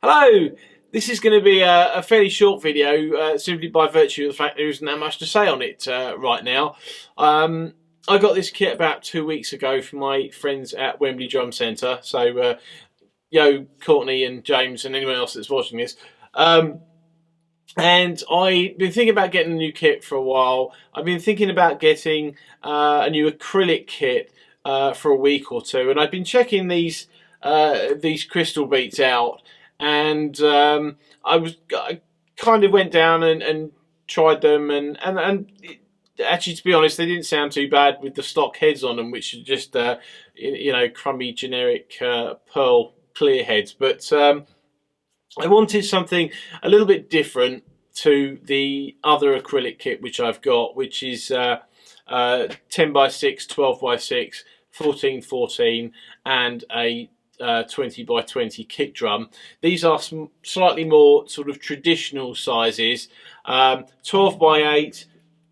Hello! This is going to be a fairly short video, simply by virtue of the fact there isn't that much to say on it right now. I got this kit about 2 weeks ago from my friends at Wembley Drum Centre. So, yo, Courtney and James and anyone else that's watching this. And I've been thinking about getting a new kit for a while. I've been thinking about getting a new acrylic kit for a week or two, and I've been checking these crystal beats out, and I kind of went down and tried them, and actually, to be honest, they didn't sound too bad with the stock heads on them, which are just crummy generic pearl clear heads, but I wanted something a little bit different to the other acrylic kit which I've got, which is 10x6, 12x6, 14x14, and a 20x20 kick drum. These are some slightly more sort of traditional sizes, 12x8,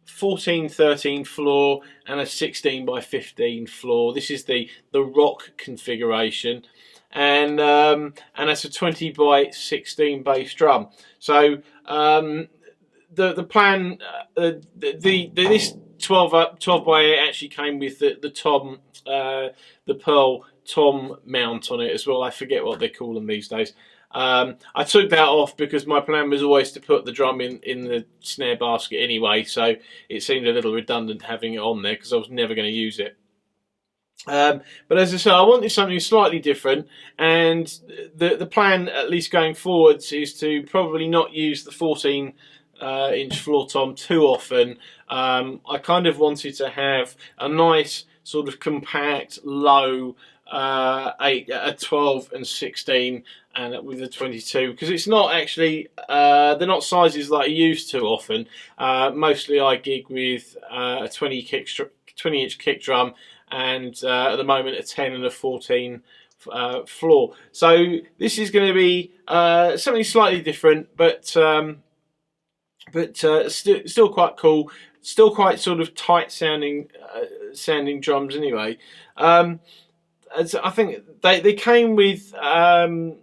14x13 floor, and a 16x15 floor. This is the rock configuration. And that's a 20x16 bass drum. So the plan, this 12x8 actually came with the pearl tom mount on it as well. I forget what they call them these days. I took that off because my plan was always to put the drum in the snare basket anyway, so it seemed a little redundant having it on there because I was never going to use it. But as I said, I wanted something slightly different, and the plan, at least going forwards, is to probably not use the 14-inch floor tom too often. I kind of wanted to have a nice sort of compact, low 12 and 16, and with a 22, because it's not actually they're not sizes that I use too often. Mostly I gig with a 20-inch kick drum, and at the moment a 10 and a 14 floor. So this is going to be something slightly different, but still quite cool, still quite sort of tight sounding drums anyway. I think they came with the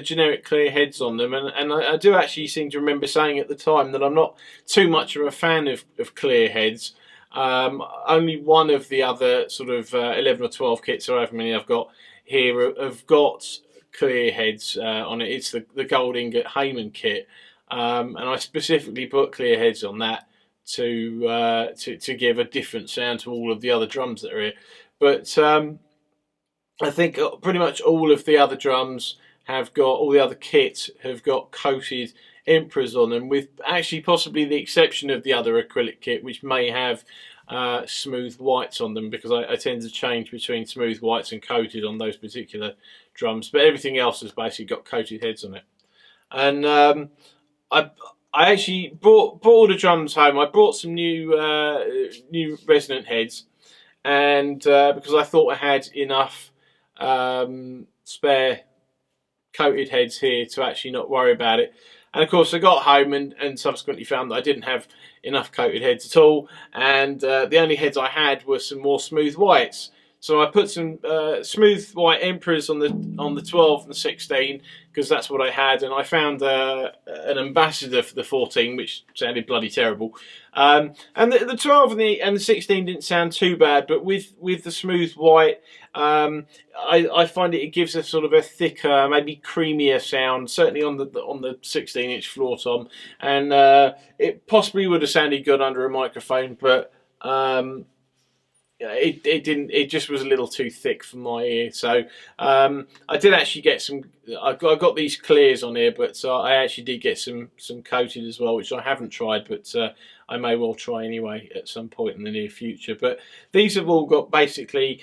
generic clear heads on them, and I do actually seem to remember saying at the time that I'm not too much of a fan of clear heads. Only one of the other sort of 11 or 12 kits, or however many I've got here, have got clear heads on it. It's the Gold Ingot Heyman kit, and I specifically put clear heads on that to give a different sound to all of the other drums that are here. But I think pretty much all of the other drums have got, all the other kits have got coated emperors on them, with actually possibly the exception of the other acrylic kit, which may have smooth whites on them, because I tend to change between smooth whites and coated on those particular drums. But everything else has basically got coated heads on it. And I actually brought all the drums home. I brought some new resonant heads, and because I thought I had enough spare coated heads here to actually not worry about it. And of course I got home and subsequently found that I didn't have enough coated heads at all, and the only heads I had were some more smooth whites. So I put some smooth white emperors on the 12 and the 16, because that's what I had, and I found an ambassador for the 14, which sounded bloody terrible. And the 12 and the 16 didn't sound too bad, but with the smooth white, I find it gives a sort of a thicker, maybe creamier sound, certainly on the 16-inch floor tom, and it possibly would have sounded good under a microphone, but it didn't. It just was a little too thick for my ear. So I did actually get some. I got these clears on here, but I actually did get some coated as well, which I haven't tried, but I may well try anyway at some point in the near future. But these have all got basically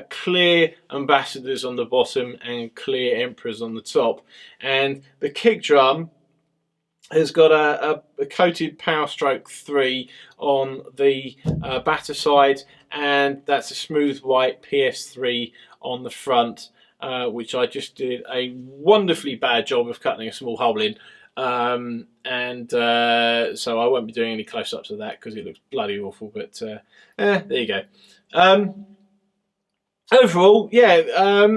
clear ambassadors on the bottom and clear emperors on the top, and the kick drum has got a coated Power Stroke 3 on the batter side, and that's a smooth white PS3 on the front, which I just did a wonderfully bad job of cutting a small hole in. So I won't be doing any close-ups of that because it looks bloody awful, but there you go. Overall, yeah,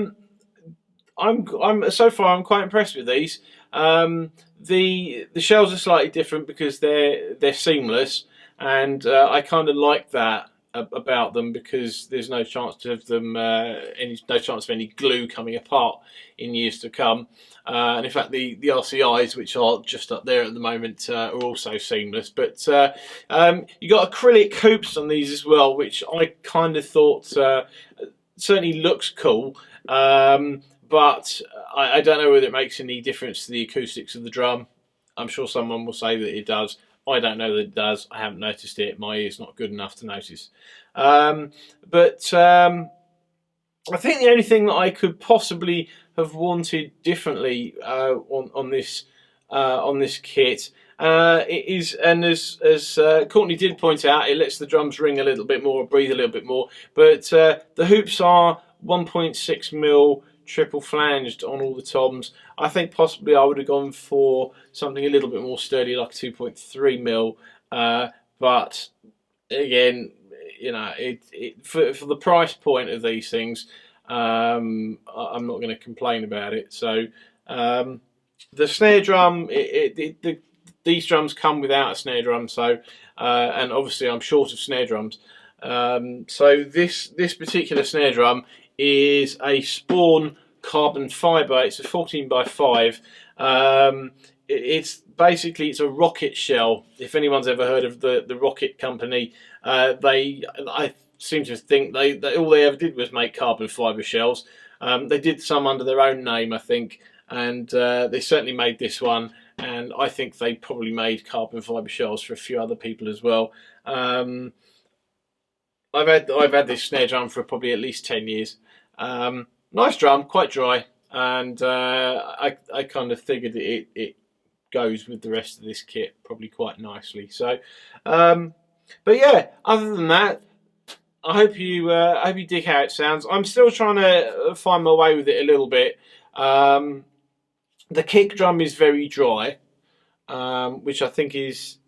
I'm so far I'm quite impressed with these. The shells are slightly different because they're seamless, and I kind of like that about them because there's no chance of them no chance of any glue coming apart in years to come. And in fact, the RCIs, which are just up there at the moment, are also seamless. But you got acrylic hoops on these as well, which I kind of thought certainly looks cool. But I don't know whether it makes any difference to the acoustics of the drum. I'm sure someone will say that it does. I don't know that it does. I haven't noticed it. My ear's not good enough to notice. But I think the only thing that I could possibly have wanted differently on this kit it is, and as Courtney did point out, it lets the drums ring a little bit more, breathe a little bit more. But the hoops are 1.6mm triple flanged on all the toms. I think possibly I would have gone for something a little bit more sturdy, like 2.3mm. But again, you know, for the price point of these things, I'm not going to complain about it. So the snare drum, these drums come without a snare drum, so and obviously I'm short of snare drums. So this particular snare drum is a Spawn carbon fibre. It's a 14x5. It's basically it's a rocket shell. If anyone's ever heard of the Rocket Company, I seem to think they all they ever did was make carbon fibre shells. They did some under their own name, I think, and they certainly made this one. And I think they probably made carbon fibre shells for a few other people as well. I've had this snare drum for probably at least 10 years. Nice drum, quite dry, and I kind of figured it goes with the rest of this kit probably quite nicely. So, but yeah, other than that, I hope you dig how it sounds. I'm still trying to find my way with it a little bit. The kick drum is very dry, which I think is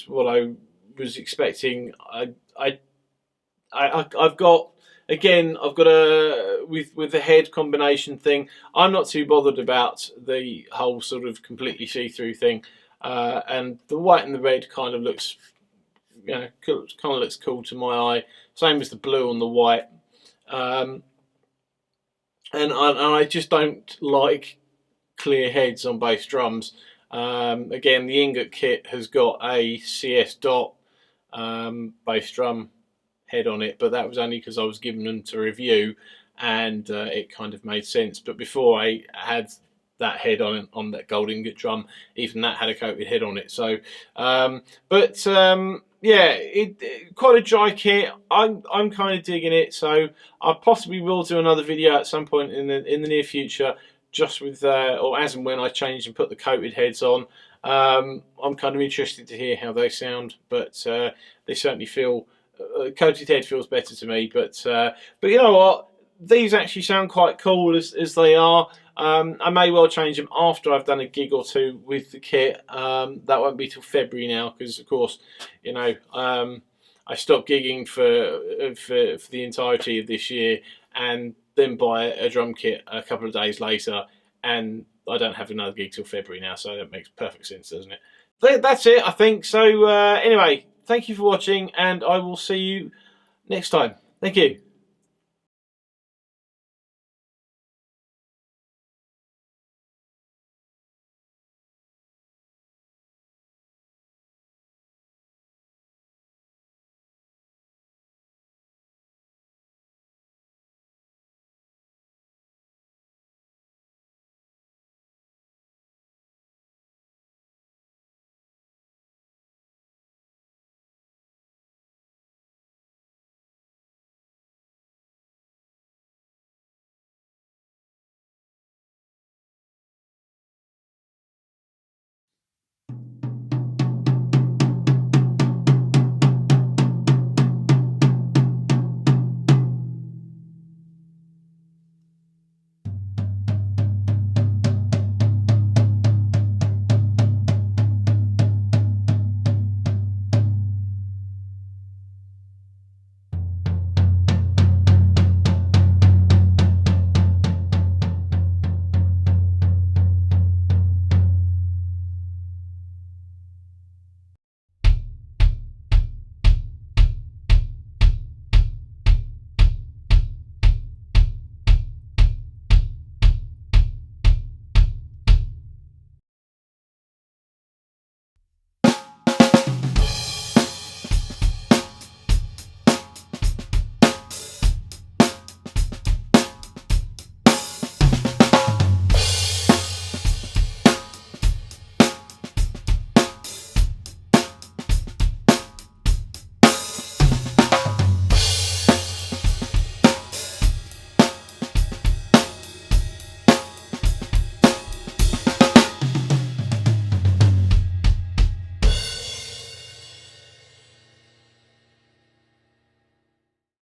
what I was expecting. I've got a with the head combination thing. I'm not too bothered about the whole sort of completely see-through thing, and the white and the red kind of looks, you know, kind of looks cool to my eye. Same as the blue on the white, and I just don't like clear heads on bass drums. Again, the ingot kit has got a CS dot bass drum head on it, but that was only because I was given them to review, and it kind of made sense. But before I had that head on that gold ingot drum, even that had a coated head on it. So, yeah, quite a dry kit. I'm kind of digging it. So I possibly will do another video at some point in the near future, just with or as and when I change and put the coated heads on. I'm kind of interested to hear how they sound, but they certainly feel coated head feels better to me. But you know what? These actually sound quite cool as they are. I may well change them after I've done a gig or two with the kit. That won't be till February now, because of course, you know, I stopped gigging for the entirety of this year, and then buy a drum kit a couple of days later, and I don't have another gig till February now, so that makes perfect sense, doesn't it? That's it, I think. So anyway, thank you for watching, and I will see you next time. Thank you.